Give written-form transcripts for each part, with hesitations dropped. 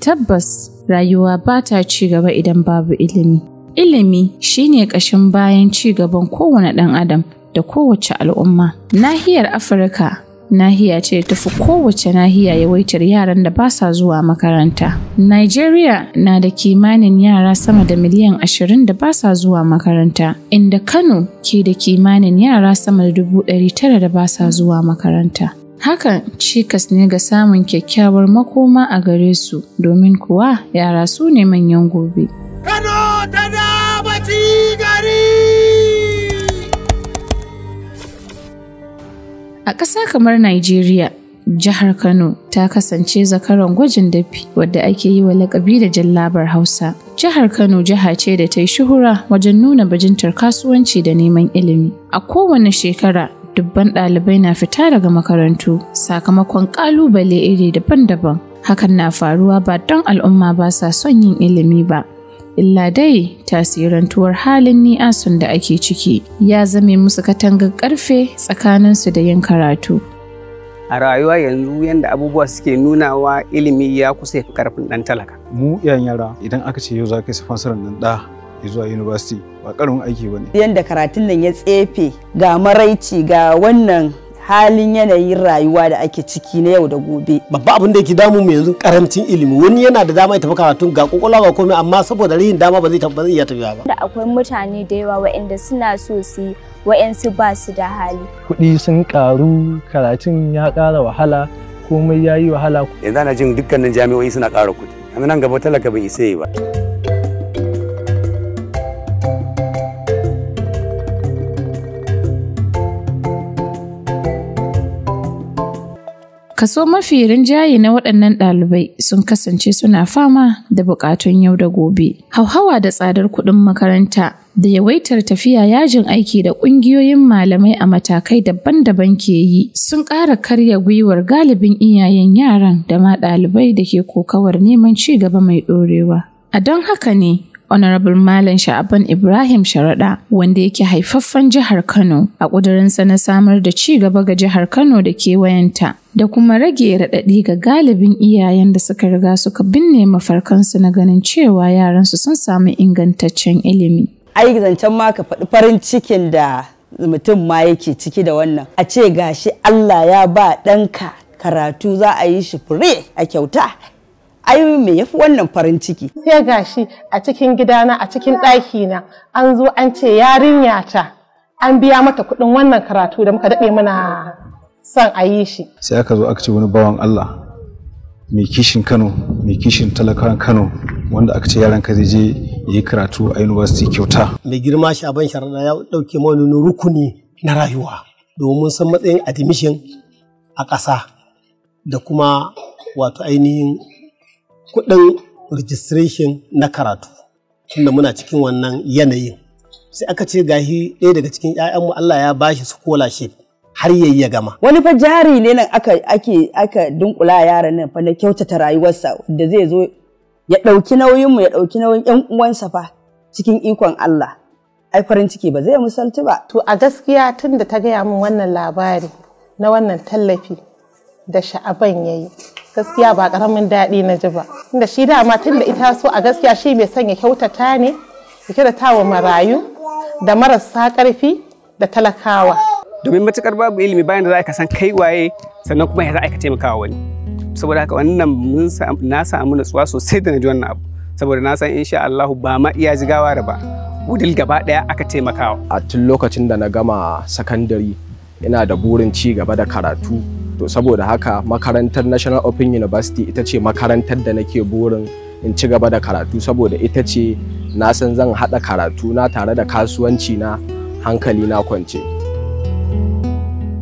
Tabbas rayuwa ba ta ci gaba idan babu ilimi. Ilimi shine ƙashin bayan ci gaban kowane ɗan adam da kowace al'umma. Nahiyar Afirka nahiya ce da tafi kowace nahiya yawaitar yaran da ba sa zuwa makaranta. Nigeria na da kimanin yara sama da miliyan 20 da ba sa zuwa makaranta, inda Kano ke da kimanin yara sama da 900 da ba sa zuwa makaranta. Hakan cikas ne ga samun kyakkyawar makoma a gare su, domin kuwa yara su ne manyan gobe. Kano tana bacci gari! A ƙasa kamar Najeriya, jihar Kano ta kasance zakaran gwajin dafi wadda ake yi wa laƙabi da jallabar Hausa. Jihar Kano jiha ce da ta yi shuhura wajen nuna bajintar kasuwanci da neman ilimi. A kowane shekara, dubban ɗalibai na fita daga makarantu sakamakon ƙalubale iri daban-daban. Hakan na faruwa ba don al'umma ba sa son yin ilimi ba, illa dai tasirantuwar halin ni'asun da ake ciki ya zame musu katangar ƙarfe tsakaninsu da yin karatu. A rayuwa yanzu yanda abubuwa suke nunawa ilimi ya kusa ya fi ƙarfin ɗan talaka. Mu iyayen yara idan aka ce yau za ka yi sponsorin ɗan ɗa ya zuwa university ba ƙaramin aiki ba ne. Yanda karatun nan ya tsefe ga maraici ga wannan halin yanayin rayuwa da ake ciki na yau da gobe. Babba abin da yake damu mu yanzu karancin ilimi. Wani yana da dama ya tafi karatun ga kokola ga komai amma saboda rayin dama ba zai iya tafiya ba. Da akwai mutane da yawa waɗanda suna so su yi waɗansu ba su da hali. Kuɗi sun ƙaru, karatun ya ƙara wahala, komai ya yi wahala. Yanzu ana jin dukkanin jami'o'i suna ƙara kuɗi. Amma nan gaba talaka bai isa yi ba. Kaso mafi rinjaye na waɗannan ɗalibai sun kasance suna fama da buƙatun yau da gobe. Hauhawa da tsadar kuɗin makaranta da yawaitar tafiya yajin aiki da ƙungiyoyin malamai a matakai daban-daban ke yi sun ƙara karya gwiwar galibin iyayen yaran da ma ɗalibai da ke kokawar neman ci gaba mai ɗorewa. A don haka ne, Honorable Malam Sha'aban Ibrahim Sharaɗa, wanda yake haifaffen jihar Kano, a ƙudurinsa na samar da ci gaba ga jihar Kano da kewayenta, da kuma rage raɗaɗi ga galibin iyayen da suka riga suka binne mafarkansu na ganin cewa yaransu sun samu ingantaccen ilimi. Ai zancen ma ka faɗi farin cikin da mutum ma yake ciki da wannan. A ce gashi Allah ya ba ɗanka karatu za a yi shi fure a kyauta. Ai me yafi wannan farin ciki? Sai gashi a cikin gidana a cikin ɗakina an zo an ce yarinya ta an biya mata kuɗin wannan karatu da muka daɗe muna son a yi shi. Sai aka zo aka ce wani bawan Allah mai kishin Kano, mai kishin talakawan Kano, wanda aka ce yaran ka zai je ya yi karatu a university kyauta. Mai girma Sha'aban Sharaɗa ya ɗauke mana rukuni na rayuwa domin san matsayin admission a ƙasa da kuma wato ainihin kuɗin registration na karatu tunda muna cikin wannan yanayin. Sai aka ce gashi ɗaya daga cikin 'ya'yanmu Allah ya bashi scholarship har yayi ya gama. Wani fa jari ne nan aka dunkula yaran nan fa na kyautata rayuwarsa da zai zo ya ɗauki nauyinmu ya ɗauki nauyin 'yan uwansa fa cikin ikon Allah. Ai farin ciki ba zai misalci ba. To a gaskiya tunda ta gaya min wannan labari na wannan tallafi da Sha'aban yayi, gaskiya ba karamin daɗi na ji ba. Tunda shi dama tunda ita so a gaskiya shi mai son ya kyautata ne, ya kyautata wa marayu da marasa ƙarfi da talakawa. Domin matukar babu ilimi bayan da za ka san kai waye sannan kuma ya za ka taimaka wa wani. Saboda haka wannan na samu natsuwa sosai da na ji wannan abu. Saboda na san insha Allah ba ma iya jigawa da ba. Wudil gaba ɗaya aka taimakawa. A tun lokacin da na gama sakandare ina da burin ci gaba da karatu. To saboda haka makarantar National Open University ita ce makarantar da nake burin in ci gaba da karatu saboda ita ce na san zan haɗa karatu na tare da kasuwanci na hankali na kwance.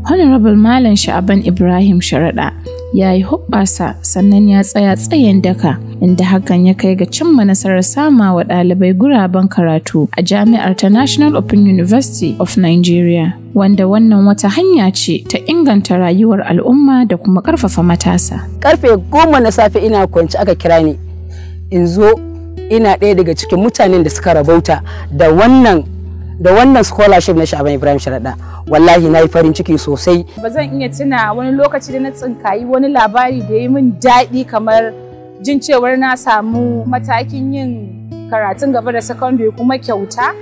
Honorable Malam Sha'aban Ibrahim Sharaɗa ya yi hoɓɓasa sannan ya tsaya tsayin daka inda hakan ya kai ga cimma nasarar sama wa ɗalibai guraben karatu a jami'ar ta National Open University of Nigeria, wanda wannan wata hanya ce ta inganta rayuwar al'umma da kuma ƙarfafa matasa. Karfe 10 na safe ina kwanci aka kira ni in zo, ina ɗaya daga cikin mutanen da suka rabauta da wannan scholarship na Sha'aban Ibrahim Sharaɗa. Wallahi na yi farin ciki sosai. Ba zan iya tuna wani lokaci da na tsinkayi wani labari da ya min daɗi kamar jin cewar na samu matakin yin karatun gaba da secondary kuma kyauta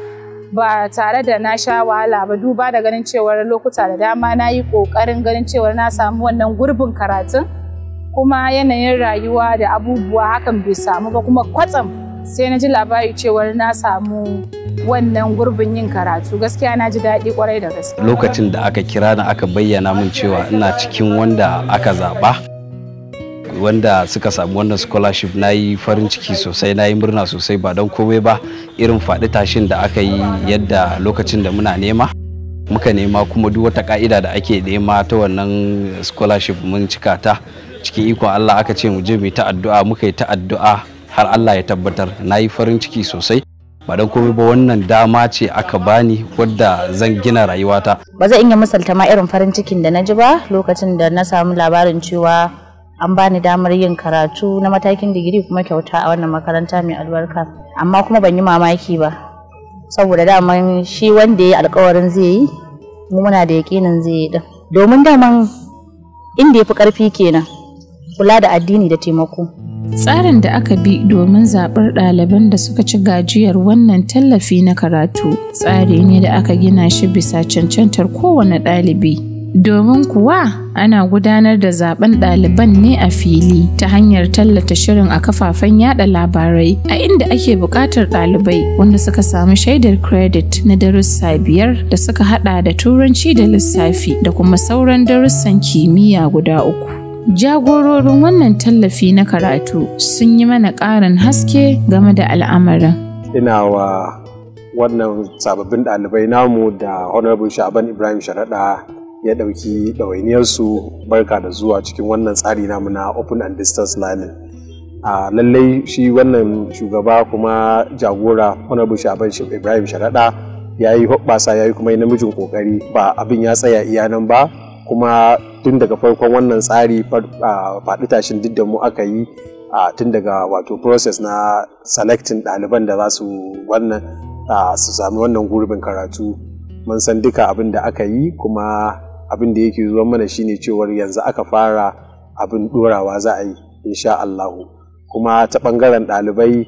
ba tare da na sha wahala ba, duba da ganin cewar lokuta da dama na yi ƙoƙarin ganin cewar na samu wannan gurbin karatun, kuma yanayin rayuwa da abubuwa hakan bai samu ba, kuma kwatsam sai na ji labari cewar na samu wannan gurbin yin karatu. Gaskiya na ji daɗi kwarai da gaske. Lokacin da aka kira ni aka bayyana min cewa ina cikin wanda aka zaɓa, wanda suka samu wannan scholarship, na yi farin ciki sosai, na yi murna sosai, ba don komai ba irin faɗi tashin da aka yi yadda lokacin da muka nema kuma duk wata ka'ida da ake nema ta wannan scholarship mun cika ta cikin ikon Allah. Aka ce mu je mu ta addu'a, muka yi ta addu'a har Allah ya tabbatar. Na yi farin ciki sosai, ba don komai ba wannan dama ce aka bani wadda zan gina rayuwata. Ba zan iya misalta ma irin farin cikin da na ji ba lokacin da na samu labarin cewa an bani damar yin karatu na matakin digiri kuma kyauta a wannan makaranta mai albarka. Amma kuma ban yi mamaki ba, saboda daman shi wanda ya yi alkawarin zai yi, mu muna da yaƙinin zai yi din. Domin daman inda ya fi ƙarfi kenan, kula da addini da taimako. Tsarin da aka bi domin zaɓar ɗaliban da suka ci gajiyar wannan tallafi na karatu tsari ne da aka gina shi bisa cancantar kowane ɗalibi. Domin kuwa ana gudanar da zaben ɗaliban ne a fili ta hanyar tallata shirin a kafafen yada labarai, a inda ake buƙatar ɗalibai wanda suka samu shaidar credit na darussa 5 da suka hada da turanci da lissafi da kuma sauran darussan kimiyya guda 3. Jagororin wannan tallafi na karatu sun yi mana ƙarin haske game da al'amarin. Ina wa wannan sababbin ɗalibai namu da Honorable Sha'ban Ibrahim Sharaɗa ya ɗauki ɗawainiyarsu barka da zuwa cikin wannan tsari namu na Open and Distance Learning. Lallai shi wannan shugaba kuma jagora Honorable Sha'ban Ibrahim Sharaɗa ya yi hoɓɓasa, ya yi kuma yi namijin ƙoƙari, ba abin ya tsaya iya nan ba, kuma tun daga farkon wannan tsari faɗi tashin duk da mu aka yi tun daga wato process na selecting ɗaliban da za su wannan su sami wannan gurbin karatu. Mun san duka abin da aka yi, kuma abin da yake zuwa mana shine cewar yanzu aka fara abin ɗorawa za a yi insha Allahu. Kuma ta ɓangaren ɗalibai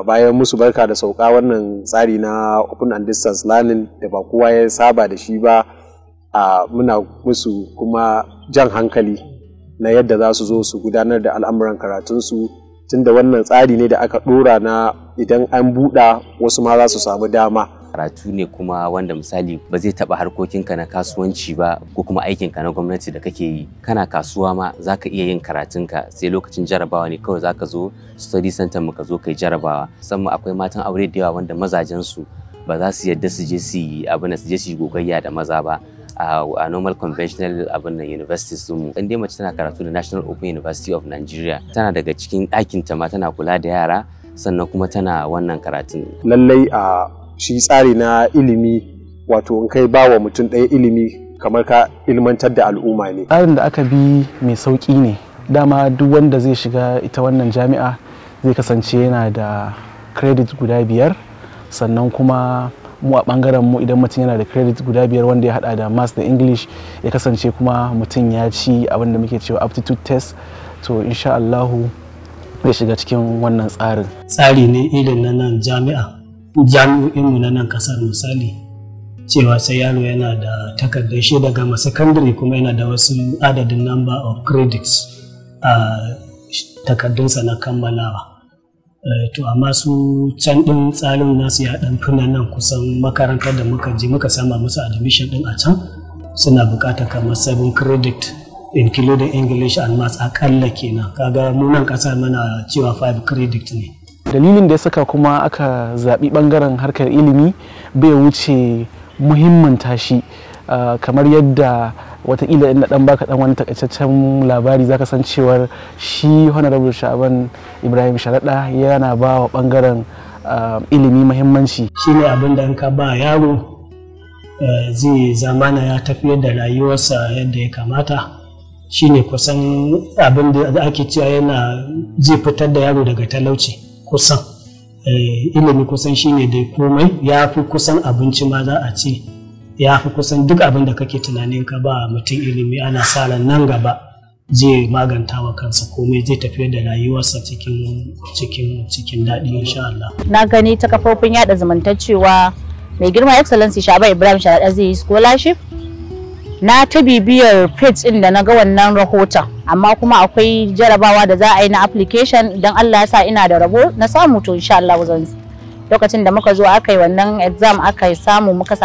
bayan musu barka da sauka wannan tsari na Open and Distance Learning da ba kowa ya saba da shi ba, muna musu kuma jan hankali na yadda za su zo su gudanar da al'amuran karatunsu, tunda wannan tsari ne da aka ɗora na idan an buɗa wasu ma za su samu dama. Karatu ne kuma wanda misali ba zai taɓa harkokinka na kasuwanci ba ko kuma aikinka na gwamnati da kake yi. Kana kasuwa ma za ka iya yin karatunka, sai lokacin jarabawa ne kawai za ka zo study center mu ka zo kai jarabawa. Musamman akwai matan aure da yawa wanda mazajensu ba za su yadda su je su yi abin da su je su yi gogayya da maza ba a normal conventional abin nan universities mu. Dan dai mace tana karatu da National Open University of Nigeria, tana daga cikin ɗakinta ma tana kula da yara, sannan kuma tana wannan karatun. Lallai shi tsari na ilimi, wato in kai bawa mutum ɗaya ilimi kamar ka ilmantar da al'umma ne. Tsarin da aka bi mai sauƙi ne, dama duk wanda zai shiga ita wannan jami'a zai kasance yana da credit guda 5, sannan kuma mu a ɓangaren mu idan mutum yana da credit guda 5 wanda ya hada da maths da English, ya kasance kuma mutum ya ci abin da muke cewa aptitude test, to insha Allahu zai shiga cikin wannan tsarin. Tsari ne irin na nan jami'o'inmu na nan kasar, misali cewa sai yaro yana da takardar shaidar gama secondary kuma yana da wasu adadin number of credits a takardunsa na kammalawa. To amma su can ɗin tsarin nasu ya ɗan tuna nan kusan makarantar da muka je muka sama musu admission ɗin a can suna buƙatar kamar 7 credit including English and Maths akalla kenan. Kaga mu nan ƙasa mana cewa 5 credit ne. Dalilin da ya saka kuma aka zaɓi ɓangaren harkar ilimi bai wuce muhimmin tashi, kamar yadda watakila in ɗan baka ɗan wani takaitaccen labari zaka san cewar shi Honorable Sha'ban Ibrahim Sharaɗa yana ba wa ɓangaren ilimi muhimmanci. Shi ne abin da ka ba yaro zai zamana ya tafiyar da rayuwarsa yadda ya kamata. Shi ne kusan abin da ake cewa yana zai fitar da yaro daga talauci. Kusan ilimi kusan shine dai komai, ya fi kusan abinci ma za a ce, ya fi kusan duk abin da kake tunanin ka ba mutum ilimi ana sa ran nan gaba zai maganta wa kansa komai, zai tafiya da rayuwarsa cikin daɗi insha Allah. Na gani ta kafofin yada zumunta cewa mai girma excellency Sha'aban Ibrahim Sharaɗa zai yi scholarship. Na ta bibiyar page ɗin da na ga wannan rahoton, amma kuma akwai jarabawa da za a yi na application, idan Allah ya sa ina da rabo na samu to insha Allah zan. Lokacin da muka zo aka yi wannan exam aka yi samu muka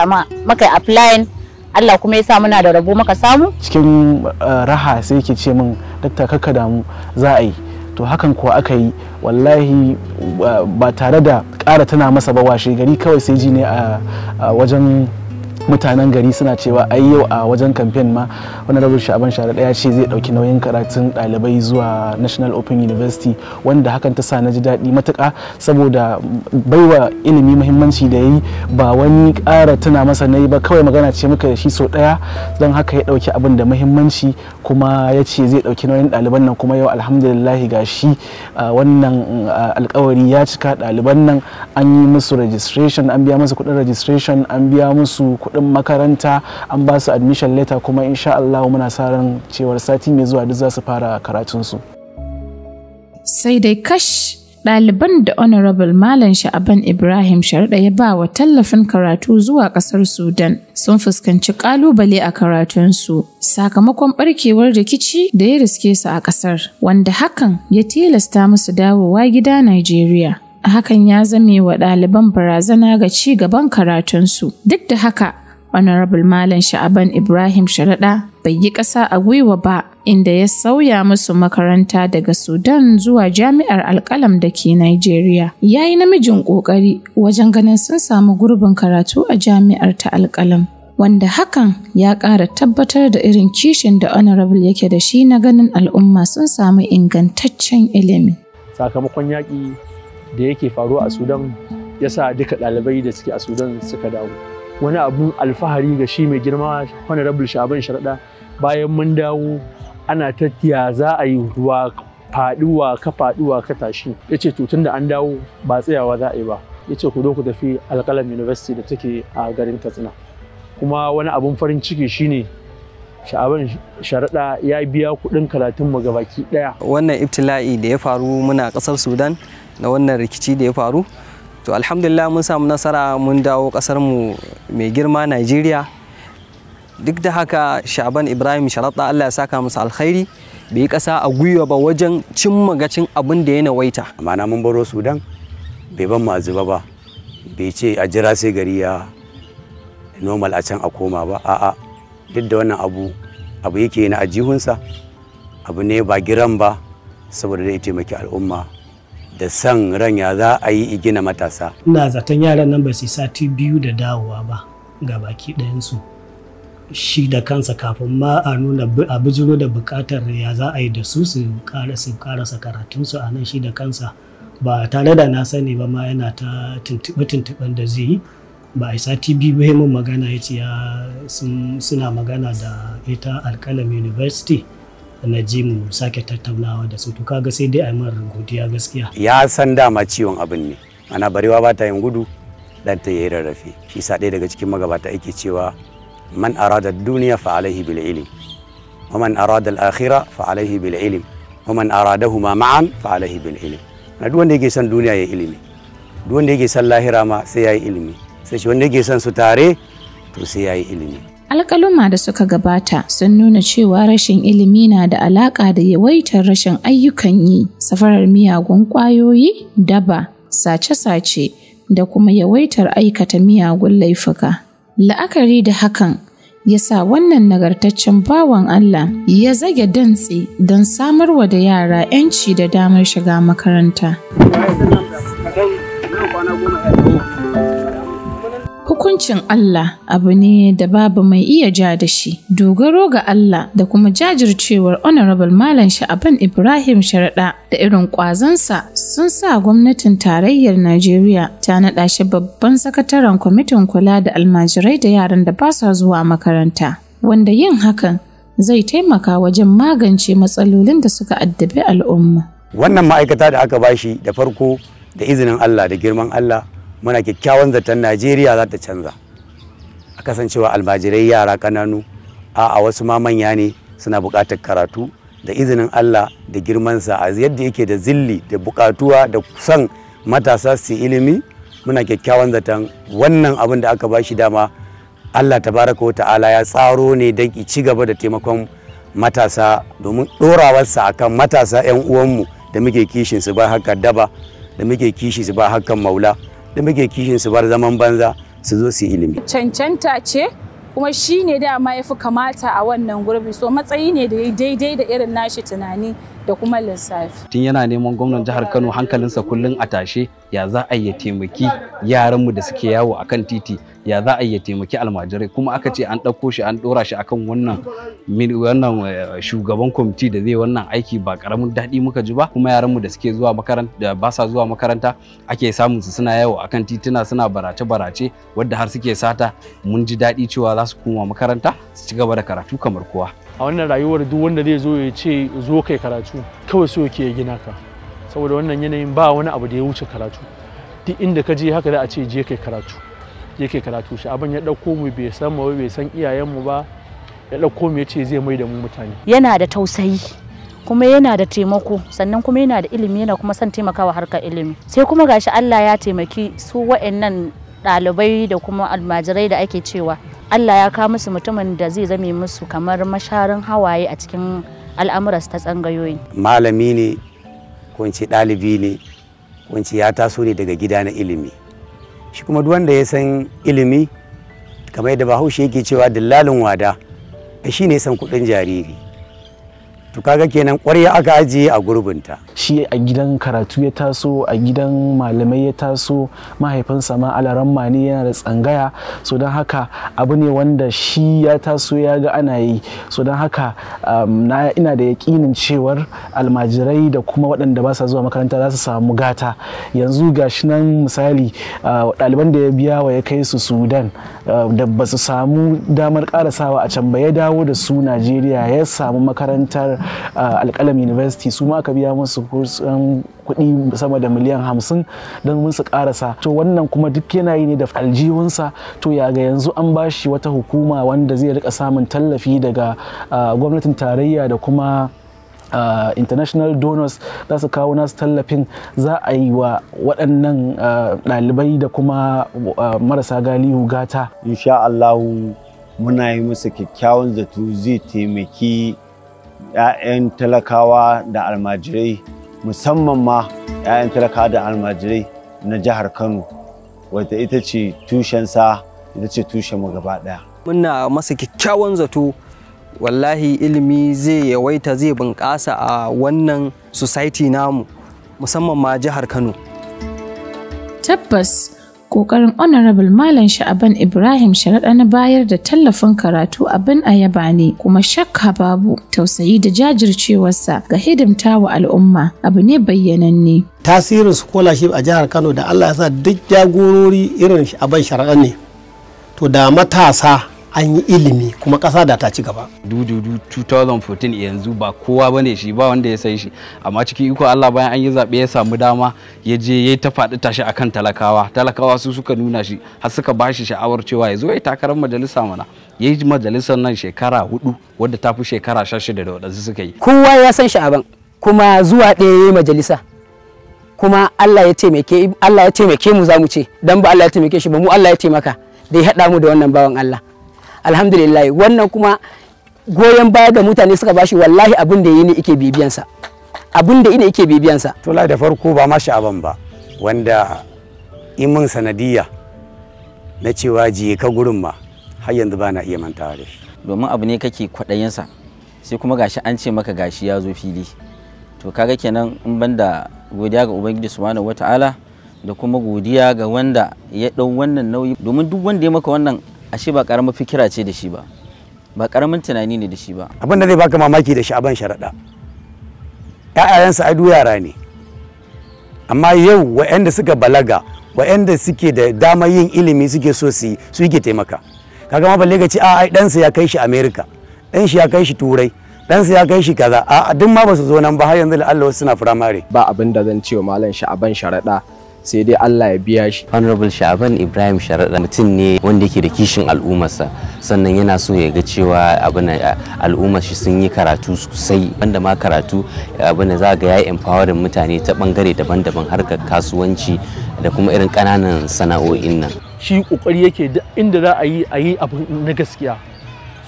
yi applying, Allah kuma ya sa muna da rabo muka samu. Cikin raha sai yake ce min dakta kakka damu za a yi. To hakan kuwa aka yi, wallahi ba tare da ƙara tana masa ba, washe gari kawai sai ji ne a wajen mutanen gari suna cewa ai yau a wajen kamfen ma wani rabar Sha'aban Sharaɗa ya ce zai ɗauki nauyin karatun ɗalibai zuwa National Open University, wanda hakan ta sa na ji daɗi matuƙa, saboda baiwa ilimi muhimmanci da yi ba wani ƙara tuna masa na yi ba, kawai magana ce muka da shi sau ɗaya, don haka ya ɗauki abin da muhimmanci kuma ya ce zai ɗauki nauyin ɗaliban nan, kuma yau alhamdulillah ga shi wannan alƙawari ya cika. Ɗaliban nan an yi musu registration, an biya musu kuɗin registration, an biya musu kuɗin makaranta, an ba su admission letter, kuma insha Allah muna sa ran cewar sati mai zuwa duk za su fara karatunsu. Sai dai kash, ɗaliban da Honorable Malam Sha'aban Ibrahim Sharaɗa ya ba wa tallafin karatu zuwa ƙasar Sudan sun fuskanci ƙalubale a karatunsu sakamakon ɓarkewar rikici da ya riske su a ƙasar, wanda hakan ya tilasta musu dawowa gida Najeriya. Hakan ya zame wa ɗaliban barazana ga ci gaban karatunsu. Duk da haka, Honorable Malam Sha'aban Ibrahim Sharaɗa bai yi ƙasa a gwiwa ba, inda ya sauya musu makaranta daga Sudan zuwa Jami'ar Alƙalam da ke Najeriya. Ya yi namijin ƙoƙari wajen ganin sun samu gurbin karatu a Jami'ar ta Alƙalam, wanda hakan ya ƙara tabbatar da irin kishin da Honorable yake da shi na ganin al'umma sun samu ingantaccen ilimi. Sakamakon yaƙi da yake faruwa a Sudan ya sa duka ɗalibai da suke a Sudan suka dawo. Wani abun alfahari ga shi mai girma Honorable Sha'aban Sharaɗa, bayan mun dawo ana tattiya za a yi ruwa faɗuwa ka tashi. Ya ce to tun da an dawo ba tsayawa za a yi ba. Ya ce ku zo ku tafi Alƙalam University da take a garin Katsina. Kuma wani abun farin ciki shine Sha'aban Sharaɗa ya biya kuɗin karatunmu gabaki ɗaya. Wannan ibtila'i da ya faru muna ƙasar Sudan na wannan rikici da ya faru, to alhamdulillah mun samu nasara mun dawo ƙasarmu mai girma Najeriya. Duk da haka Sha'aban Ibrahim Sharaɗa Allah ya saka masa alkhairi, bai yi ƙasa a gwiwa ba wajen cimma gacin abin da ya nawaita. Amana mun baro Sudan bai ban mu zuba ba, bai ce a jira sai gari ya normal a can a koma ba, a'a duk da wannan abu yake na ajihunsa, abu ne ba giran ba, saboda zai taimaki al'umma da san ranya za a yi gina matasa. Ina zaton yaran nan ba su sati biyu da dawowa ba ga baki ɗayansu. Shi da kansa kafin ma a nuna a bijiro da buƙatar ya za a yi da su karasa karatunsu a nan, shi da kansa ba tare da na sani ba ma yana ta tuntuɓen da zai yi. Ba a yi sati biyu ba mun magana ya ce suna magana da ita Alƙalam University na ji mu sake tattaunawa da su, to kaga sai dai a yi godiya gaskiya. Ya san dama ciwon abin ne, ana barewa ba ta yin gudu dan ta yi rarrafe. Shi sa ɗaya daga cikin magabata yake cewa man arada duniya fa alaihi bil ilm wa man arada al akhirah fa alaihi bil ilm wa man aradahuma ma'an fa alaihi bil ilm. Na duk wanda yake son duniya ya ilimi, duk wanda yake son lahira ma sai ya yi ilimi, sai shi wanda yake son su tare to sai ya yi ilimi. Alƙaluma da suka gabata sun nuna cewa rashin ilimi na da alaƙa da yawaitar rashin ayyukan yi, safarar miyagun ƙwayoyi, daba, sace-sace da kuma yawaitar aikata miyagun laifuka. La'akari da hakan ya sa wannan nagartaccen bawan Allah ya zage dantse don samarwa da yara 'yanci da damar shiga makaranta. Hukuncin Allah abu ne da babu mai iya ja da shi. Dogaro ga Allah da kuma jajircewar Honorable Malam Sha'aban Ibrahim Sharaɗa da irin ƙwazonsa sun sa gwamnatin tarayyar Najeriya ta naɗa shi babban sakataren kwamitin kula da almajirai da yaran da ba sa zuwa makaranta, wanda yin hakan zai taimaka wajen magance matsalolin da suka addabi al'umma. Wannan ma'aikata da aka bashi da farko da izinin Allah da girman Allah, muna kyakkyawan zaton Najeriya za ta canza. A kasancewa almajirai yara ƙananu, a wasu ma manya ne suna buƙatar karatu da izinin Allah da girmansa a yadda yake da zilli da bukatuwa da son matasa su ilimi, muna kyakkyawan zaton wannan abin da aka ba shi dama Allah tabaraka wa ta'ala ya tsaro ne don ci gaba da taimakon matasa domin ɗorawarsa akan matasa 'yan uwanmu da muke kishin su ba hakan daba, da muke kishi su ba hakan maula, da muke kishin su bar zaman banza su zo su ilimi. Cancanta ce kuma shi ne dama ya fi kamata a wannan gurbi, so matsayi ne da ya daidai da irin nashi tunani da kuma lissafi. Tun yana neman gwamnan jihar Kano hankalinsa kullum a tashe, ya za a yi taimaki yaranmu da suke yawo akan titi, ya za a yi taimaki almajirai, kuma aka ce an ɗauko shi an ɗora shi akan wannan shugaban kwamiti da zai wannan aiki, ba karamin daɗi muka ji ba. Kuma yaranmu da suke zuwa makaranta da ba sa zuwa makaranta ake samun su suna yawo akan tituna suna barace wadda har suke sata, mun ji daɗi cewa za su koma makaranta su ci gaba da karatu kamar kowa. A wannan rayuwar duk wanda zai zo ya ce zo kai karatu kawai so yake gina ka, saboda wannan yanayin ba wani abu da ya wuce karatu. Duk inda ka je haka za a ce je kai karatu, je kai karatu. Shi abin ya ɗauko mu bai san mu bai san iyayenmu ba, ya ɗauko mu ya ce zai mai da mu mutane. Yana da tausayi kuma yana da taimako, sannan kuma yana da ilimi, yana kuma son taimakawa harkar ilimi. Sai kuma gashi Allah ya taimaki su wa'annan ɗalibai da kuma almajirai da ake cewa Allah ya kawo musu mutumin da zai zame musu kamar masharin hawaye a cikin al'amuransu ta tsangayoyi. Malami ne ko in ce ɗalibi ne ko in ce ya taso ne daga gida na ilimi. Shi kuma duk wanda ya san ilimi kamar yadda Bahaushe yake cewa dillalin wada shi ne san kuɗin jariri. To kaga kenan ƙwarya aka ajiye a gurbinta. Shi a gidan karatu ya taso, a gidan malamai ya taso, mahaifinsa ma alaramma ne, yana da tsangaya, so don haka abu ne wanda shi ya taso ya ga ana yi. So don haka ina da yaƙinin cewar almajirai da kuma waɗanda ba sa zuwa makaranta za su samu gata. Yanzu gashi nan misali ɗaliban da ya biya wa ya kai su Sudan da ba su samu damar ƙarasawa a can ba, ya dawo da su Najeriya, ya samu makarantar Alƙalam University, su ma aka biya musu kuɗi sama da miliyan 50 don mun su ƙarasa. To wannan kuma duk yana yi ne da aljihunsa. To ya ga yanzu an bashi wata hukuma wanda zai rika samun tallafi daga gwamnatin tarayya da kuma international donors za su kawo nasu tallafin, za a yi wa waɗannan ɗalibai da kuma marasa galihu gata. Insha Allah muna yi musu kyakkyawan zato zai taimaki 'ya'yan talakawa da almajirai, musamman ma 'ya'yan talakawa da almajirai na jihar Kano, wadda ita ce tushensa, ita ce tushenmu gaba ɗaya. Muna masa kyakkyawan zato, wallahi ilimi zai yawaita, zai bunƙasa a wannan society namu, musamman ma jihar Kano. Tabbas ƙoƙarin Honorable Malam Sha'aban Ibrahim Sharaɗa na bayar da tallafin karatu abin a yaba ne, kuma shakka babu tausayi da jajircewarsa ga hidimta wa al'umma abu ne bayyananne. Tasirin scholarship a jihar Kano da Allah ya sa duk jagorori irin Sha'aban Sharaɗa ne, to da matasa an yi ilimi kuma ƙasa da ta ci gaba. Dududu 2014 yanzu ba kowa bane shi, ba wanda ya sai shi, amma cikin iko Allah bayan an yi zaɓe ya samu dama ya je ya ta faɗi tashi akan talakawa su suka nuna shi har suka ba shi sha'awar cewa ya zo ya takarar majalisa mana. Ya yi majalisar nan shekara 4 wadda ta fi shekara 16 da waɗansu suka yi. Kowa ya san Sha'aban kuma zuwa ɗaya ya yi majalisa, kuma Allah ya taimake mu za mu ce, dan ba Allah ya taimake shi ba, mu Allah ya taimaka da ya haɗa mu da wannan bawan Allah. Alhamdulillah, wannan kuma goyon baya da mutane suka bashi, wallahi abin da yi ne yake bibiyansa, abin da yake bibiyansa. To da farko ba ma Sha'aban ba wanda imin sanadiyya na cewa jiye ka gurin ma har yanzu ba na iya mantawa da shi. Domin abu ne kake kwaɗayinsa sai kuma gashi an ce maka gashi ya zo fili, to kaga kenan in banda godiya ga Ubangiji Subhanahu wataala da kuma godiya ga wanda ya ɗau wannan nauyi, domin duk wanda ya maka wannan ashe ba karamin fikira ce da shi ba, ba karamin tunani ne da shi ba. Abin da zai baka mamaki da Sha'aban Sharaɗa, ƴaƴayensa ai yara ne, amma yau waɗanda suka balaga, waɗanda suke da damar yin ilimi suke so su yake taimaka. Kaga ma balle ga ci ai ɗansa ya kai shi America, ɗan shi ya kai shi Turai, ɗansa ya kai shi kaza, a duk ma ba su zo nan ba har yanzu Allah wasu suna firamare. Ba abin da zan ce wa Malam Sha'aban Sharaɗa sai dai Allah ya biya shi. Honorable Sha'aban Ibrahim Sharaɗa mutum ne wanda yake da kishin al'ummarsa, sannan yana so ya ga cewa al'ummar shi sun yi karatu sosai, wanda ma karatu za ga ya empowering mutane ta bangare daban-daban, harkar kasuwanci da kuma irin ƙananan sana'o'in nan. Shi kokari yake duk inda za a yi abu na gaskiya.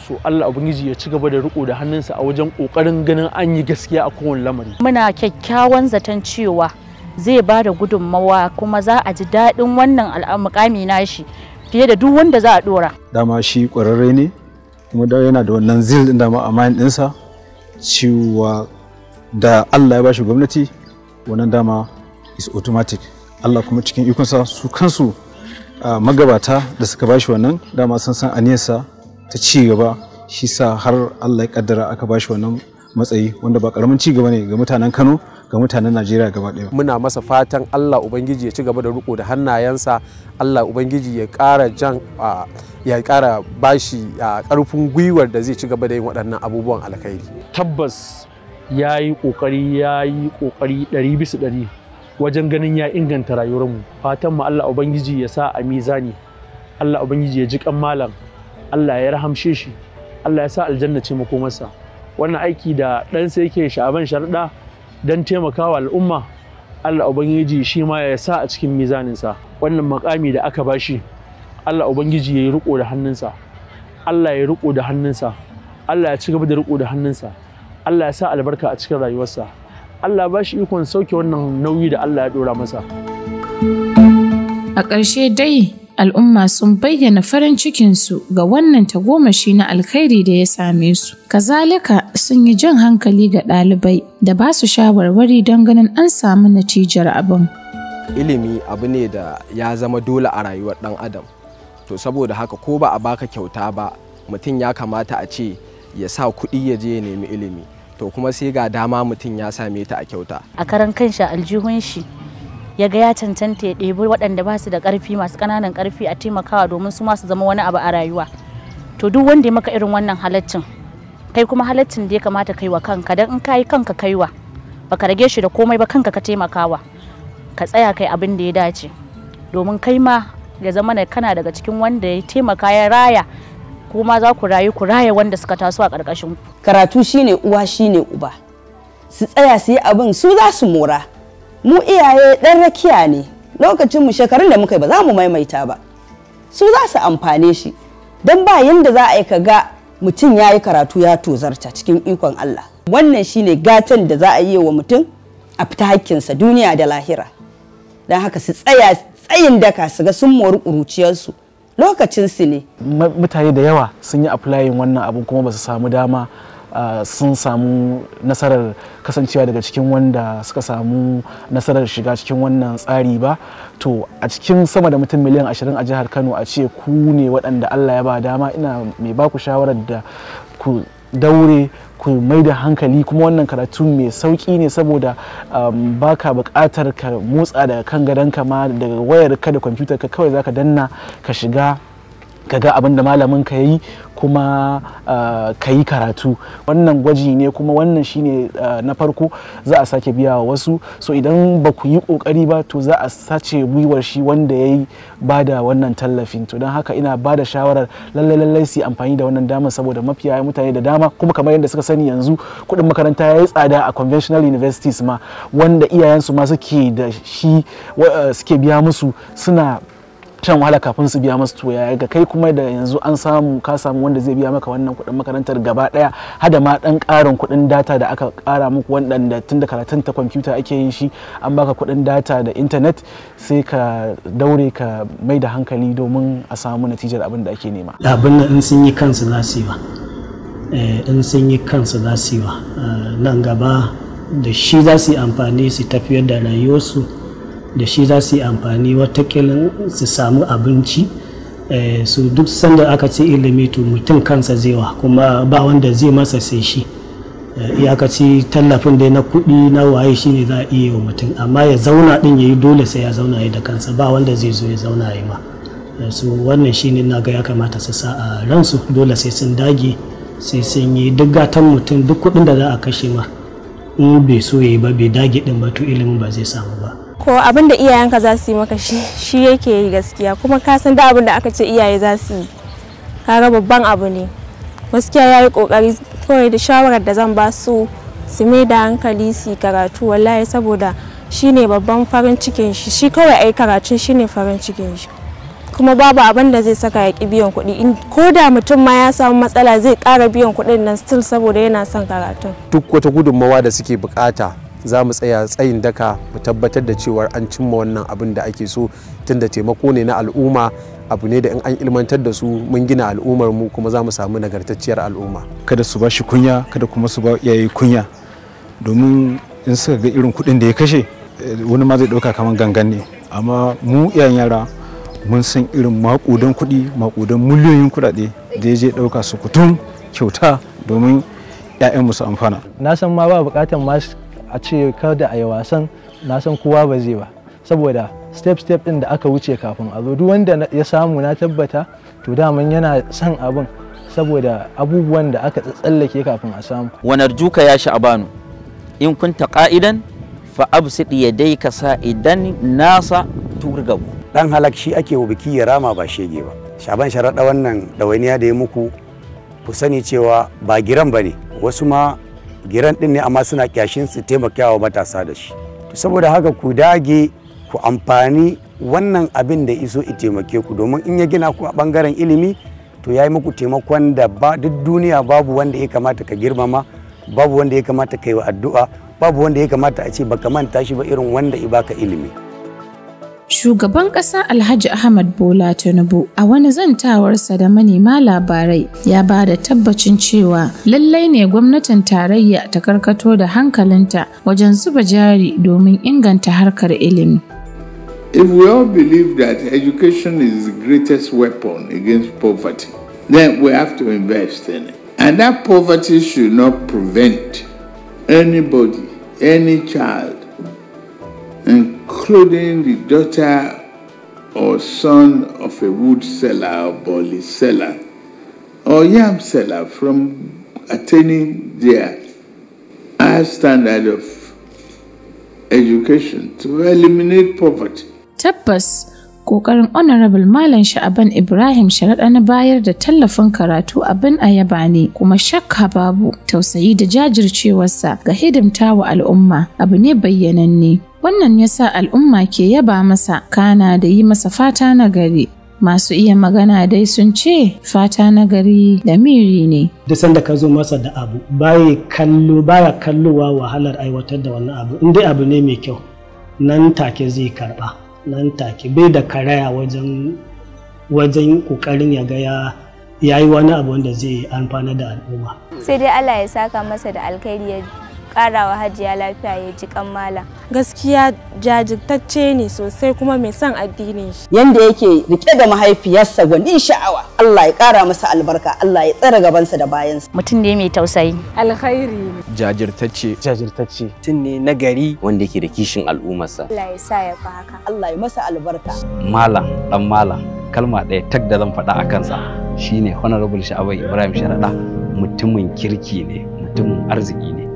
So Allah Ubangiji ya ci gaba da riko da hannunsa a wajen kokarin ganin an yi gaskiya a kowane lamari. Muna kyakkyawan zaton cewa zai ba da gudunmawa kuma za a ji daɗin wannan mukami nashi fiye da duk wanda za a dora. Dama shi ƙwararre ne kuma da yana da wannan zil din dama a mind ɗinsa cewa da Allah ya bashi gwamnati wannan dama is automatic. Allah kuma cikin ikonsa su kansu magabata da suka bashi wannan dama sun san aniyarsa ta ci gaba, shi sa har Allah ya kaddara aka bashi wannan matsayi wanda ba karamin ci gaba ne ga mutanen Kano, ga mutanen Najeriya gaba ɗaya. Muna masa fatan Allah Ubangiji ya ci gaba da riko da hannayensa, Allah Ubangiji ya ƙara ya ƙara bashi ƙarfin gwiwar da zai ci gaba da yin waɗannan abubuwan alkhairi. Tabbas ya yi ƙoƙari 100% wajen ganin ya inganta rayuwarmu. Fatan mu Allah Ubangiji ya sa a mizani, Allah Ubangiji ya ji kan malam, Allah ya rahamshe shi, Allah ya sa aljanna ce makomarsa. Wannan aiki da ɗansa yake Sha'aban Sharaɗa don taimakawa al'umma, Allah Ubangiji shi ma ya sa a cikin mizaninsa. Wannan makami da aka bashi, Allah Ubangiji ya yi riƙo da hannunsa, Allah ya riƙo da hannunsa, Allah ya ci gaba da riƙo da hannunsa, Allah ya sa albarka a cikin rayuwarsa, Allah ba shi ikon sauke wannan nauyi da Allah ya ɗora masa. A ƙarshe dai al'umma sun bayyana farin cikinsu ga wannan tagomashi na alkhairi da ya same su. Kazalika sun yi jan hankali ga ɗalibai da ba su shawarwari don ganin an samu natijar abin. Ilimi abu ne da ya zama dole a rayuwar ɗan adam. To saboda haka ko ba a baka kyauta ba, mutum ya kamata a ce ya sa kuɗi ya je ya nemi ilimi. To kuma sai ga dama mutum ya same ta a kyauta. A karan kanshi aljihun shi ya ga ya cancanta ya ɗebi waɗanda ba su da ƙarfi, masu ƙananan ƙarfi a taimakawa domin su ma su zama wani abu a rayuwa. To duk wanda ya maka irin wannan halaccin, kai kuma halaccin da ya kamata kai wa kanka, don in ka yi kanka kaiwa baka rage shi da komai ba, kanka ka taimakawa, ka tsaya kai abin da ya dace domin kai ma ya zama kana daga cikin wanda ya taimaka ya raya, kuma za ku rayu ku raya wanda suka taso a ƙarƙashin ku. Karatu shine uwa shine uba, su tsaya su yi abin su za su mora. Mu iyaye ɗan rakiya ne, lokacin mu shekarun da muka yi ba za mu maimaita ba, su za su amfane shi, don ba yanda za a yi ka ga mutum ya yi karatu ya tozarta cikin ikon Allah. Wannan shine gatan da za a yi wa mutum a fita hakkinsa duniya da lahira. Don haka su tsaya tsayin daka su ga sun mori ƙuruciyarsu, lokacin su ne. Mutane da yawa sun yi applying wannan abun kuma ba su samu dama sun samu nasarar kasancewa daga cikin wanda suka samu nasarar shiga cikin wannan tsari ba. To a cikin sama da mutum miliyan 20 a jihar Kano a ce ku ne waɗanda Allah ya ba dama, ina mai baku shawarar da ku daure ku mai da hankali, kuma wannan karatu mai sauki ne saboda baka buƙatar ka motsa daga kan gadonka ma, daga wayar ka da kwamfutar ka kawai zaka danna ka shiga ka ga abin da malamin ka yi kuma ka yi karatu. Wannan gwaji ne kuma wannan shine na farko, za a sake biya wa wasu, so idan ba ku yi kokari ba to za a sace gwiwar shi wanda ya yi ba da wannan tallafin. To don haka ina ba da shawarar lallai su amfani da wannan damar, saboda mafiya mutane da dama kuma kamar yadda suka sani yanzu kuɗin makaranta ya yi tsada a conventional universities ma, wanda iyayensu ma suke da shi suke biya musu, suna shan wahala kafin su biya masu. To ya ga kai kuma da yanzu an samu ka samu wanda zai biya maka wannan kuɗin makarantar gaba ɗaya, hada ma ɗan ƙarin kuɗin data da aka ƙara muku, wanda tun da karatun ta kwamfuta ake yin shi, an baka kuɗin data da intanet, sai ka daure ka mai da hankali domin a samu natijar abin da ake nema. Abin nan in sun yi kansu za su yi wa, in sun yi kansu za su yi wa, nan gaba da shi za su yi amfani su tafiyar da rayuwarsu, da shi za su yi amfani watakila su samu abinci. Su duk sanda aka ce ilimi to mutum kansa zai wa, kuma ba wanda zai masa sai shi. Iyakaci tallafin dai na kuɗi na waye shi ne za a iya wa mutum, amma ya zauna ɗin ya yi dole sai ya zauna ya da kansa, ba wanda zai zo ya zauna ya ma. So wannan shi ne na ga ya kamata su sa a ransu, dole sai sun dage, sai sun yi duk gatan mutum, duk kuɗin da za a kashe ma in bai so ya yi ba, bai dage ɗin ba, to ilimin ba zai samu ba. ko abin da iyayenka za su yi maka shi yake yi gaskiya, kuma ka san da abin da aka ce iyaye za su yi kaga babban abu ne. Gaskiya yayi kokari, kawai da shawarar da zan ba su mai da hankali su karatu wallahi, saboda shine babban farin cikin shi kawai ai karatun shine farin cikin shi, kuma babu abin da zai saka ya ki biyan kuɗi. Ko da mutum ma ya samu matsala zai ƙara biyan kuɗin nan still saboda yana son karatun. Duk wata gudunmawa da suke bukata za mu tsaya tsayin daka mu tabbatar da cewar an cimma wannan abin da ake so, tunda taimako ne na al'umma, abu ne da in an ilmantar da su mun gina al'ummar mu kuma za mu samu nagartacciyar al'umma. Kada su ba shi kunya, kada kuma su ba iyaye kunya, domin in suka ga irin kuɗin da ya kashe wani ma zai ɗauka kamar gangan ne. Amma mu iyayen yara mun san irin maƙudan kuɗi, maƙudan miliyoyin kuɗaɗe da ya je ɗauka su kutum kyauta domin 'ya'yanmu su amfana. Na san ma ba buƙatar ma a ce kada a yi wasan, na san kowa ba zai ba, saboda step ɗin da aka wuce kafin a zo duk wanda ya samu na tabbata to daman yana son abin, saboda abubuwan da aka tsallake kafin a samu. Wanarjuka ya sha'abanu in kunta qa'idan fa absid yadayka sa'idan nasa turgabu. Dan halak shi ake wa biki ya rama ba shege ba. Shaban Sharaɗa wannan ɗawainiya da ya muku ku sani cewa ba giran bane, wasu ma giran din ne amma suna kyashin su taimakawa matasa da shi. Saboda haka ku dage ku amfani wannan abin da iso i taimake ku, domin in ya gina ku a bangaren ilimi to ya yi muku taimakon da ba duk duniya babu wanda ya kamata ka girmama, babu wanda ya kamata ka yi wa addu'a, babu wanda ya kamata a ce baka manta shi ba irin wanda i baka ilimi. Shugaban ƙasa Alhaji Ahmad Bola Tinubu a wani zantawarsa da manema labarai ya ba da tabbacin cewa lallai ne gwamnatin tarayya ta karkato da hankalinta wajen zuba jari domin inganta harkar ilimi. If we all believe that education is the greatest weapon against poverty, then we have to invest in it. And that poverty should not prevent anybody, any child, including the daughter or son of a wood seller or barley seller or yam seller, from attaining their high standard of education to eliminate poverty. Tabbas kokarin Honorable Malam Sha'aban Ibrahim Sharaɗa na bayar da tallafin karatu abin ayaba ne, kuma shakka babu tausayi da jajircewarsa ga hidimta wa al'umma abu ne bayyananne. Wannan yasa al'umma ke yaba masa kana da yi masa fata na gari. Masu iya magana dai sun ce fata na gari lamiri ne. Da sanda ka zo masa da abu baya kallowa wahalar aiwatar da wannan abu, in dai abu ne mai kyau nan take zai karba, nan take bai da karaya wajen kokarin ya ga ya yi wani abu wanda zai amfana da al'umma. Sai dai Allah ya saka masa da alkhairi, ya karawa Hajiya lafiya, ya ji kammala. Gaskiya jajirtacce ne sosai kuma mai son addinin shi. Yanda yake rike da mahaifiyarsa gwanin sha'awa, Allah ya kara masa albarka, Allah ya tsare gabansa da bayansa. Mutum ne mai tausayi. Alkhairi ne. Jajirtacce. Mutum ne na gari wanda yake da kishin al'ummarsa. Allah ya sa ya fi haka. Allah ya masa albarka. Malam dan malam, kalma ɗaya tag da zan faɗa a kansa shine Honorable Sha'aban Ibrahim Sharaɗa mutumin kirki ne, mutumin arziki ne.